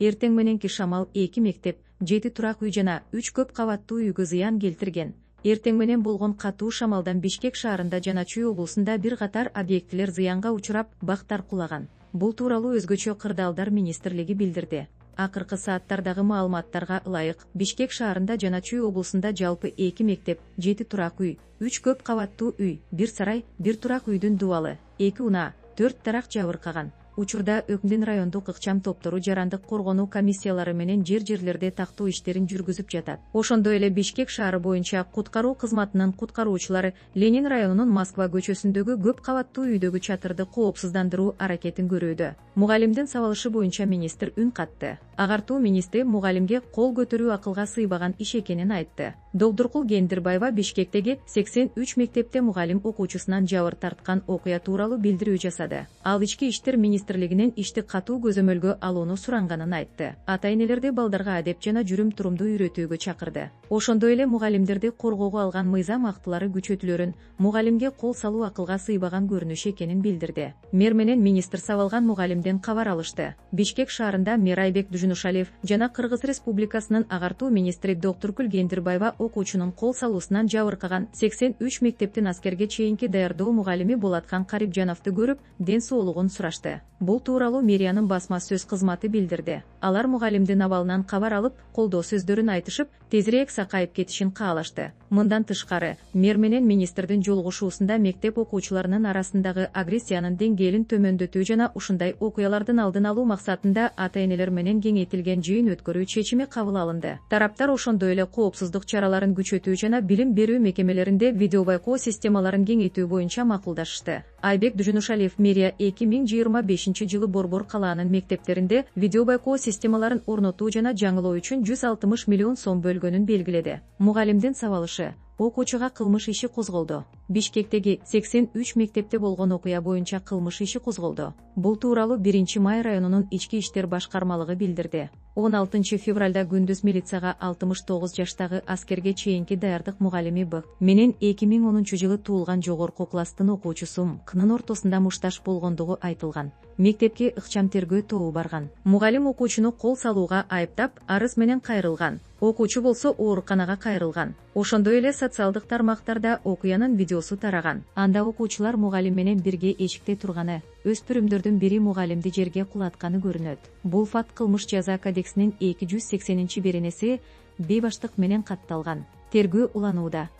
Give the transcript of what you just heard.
Эртең мененки шамал 2 мектеп, 7 турак үй жана 3 көп кабаттуу үйгө зыян келтирген. Эртең менен болгон катуу шамалдан Бишкек шаарында жана Чүй облусунда бир катар объектилер зыянга учурап, бактар кулаган. Бул тууралуу өзгөчө кырдаалдар министрлиги билдирди. Акыркы сааттардагы маалыматтарга ылайык, Бишкек шаарында жана Чүй облусунда жалпы 2 мектеп, 7 турак үй, 3 көп кабаттуу үй, 1 сарай, 1 турак үйдүн дубалы, 2 унаа, 4 дарак жабыркаган. Учурда Өкмүдүн райондук ыкчам топтору жарандык коргонуу комиссиялары менен жер-жерлерде тактоо иштерин жүргүзүп жатат. Ошондой эле Бишкек шаары боюнча куткаруу кызматынын куткаруучулары Ленин районунун Москва көчөсүндөгү көп кабаттуу үйдөгү чатырды коопсуздандыруу аракетин көрүүдө. Мугалимдин сабалышы боюнча министр үн катты. Агартуу министри мугалимге кол көтөрүү акылга сыйбаган иш экенин айтты. Долдуркул Кендирбаева Бишкектеги 83 мектепте мугалим окуучусунан жабыр тарткан окуя тууралуу билдирүү жасады. Ал ички иштер министрлигинин ишти катуу көзөмөлгө алууну суранганын айтты. Ата-энелерди балдарга адеп жана жүрүм-турумду үйрөтүүгө чакырды. Ошондой эле мугалимдерди коргоого алган мыйзам актылары күчөтүлөрүн, мугалимге кол салуу акылга сыйбаган көрүнүш экенин билдирди. Мэр менен министр сабалган мугалимден кабар алышты. Бишкек шаарында мэр Айбек Дужунушалиев жана Кыргыз Республикасынын агартуу министри Доктуркул Кендирбаева окуучунун кол салуусунан жабыркаган 83 мектептин аскерге чейинки даярдоо мугалими Болаткан Карипжановду көрүп, ден соолугун сурашты. Бул тууралуу мэриянын басма сөз кызматы билдирди. Алар мугалимдин абалынан кабар алып, колдоо сөздөрүн айтышып, тезирээк сакайып кетишин каалашты. Мындан тышкары, мэр менен министрдин жолугушуусунда мектеп окуучуларынын арасындагы агрессиянын деңгээлин төмөндөтүү жана ушундай окуялардын алдын алуу максатында ата-энелер менен кеңейтилген жыйын өткөрүү чечими кабыл алынды. Тараптар ошондой эле коопсуздук чараларын күчөтүү жана билим берүү мекемелеринде видеобайкоо системаларын кеңейтүү боюнча макулдашышты. Айбек Дужунушалиев мэрия 2025 жылы Борбор калаанын мектептеринде видеобайкоо системаларын орнотуу жана жаңылоо үчүн 160 миллион сом бөлгөнүн белгиледи. Мугалимдин сабалышы: окуучуга кылмыш иши козголду. Бишкектеги 83 мектепте болгон окуя боюнча кылмыш иши козголду. Бул тууралуу 1-Май районунун ички иштер башкармалыгы билдирди. 16 февралда күндүз милицияга 69 жаштагы аскерге чейинки даярдык мугалими Б менен 2010 жылы туулган жогорку класстын окуучусу К-нын ортосунда мушташ болгондугу айтылган. Мектепке ыкчам тергөө тобу барган. Мугалим окуучуну кол салууга айыптап, арыз менен кайрылган. Окуучу болсо ооруканага кайрылган. Ошондой эле социалдык тармактарда окуянын видеосу тараган. Анда окуучулар мугалим менен бирге эшикте турганы, өспүрүмдөрдүн бири мугалимди жерге кулатканы көрүнөт. Бул факт кылмыш жаза кодексинин 280 беренеси Б баштык менен катталган. Тергөө уланууда.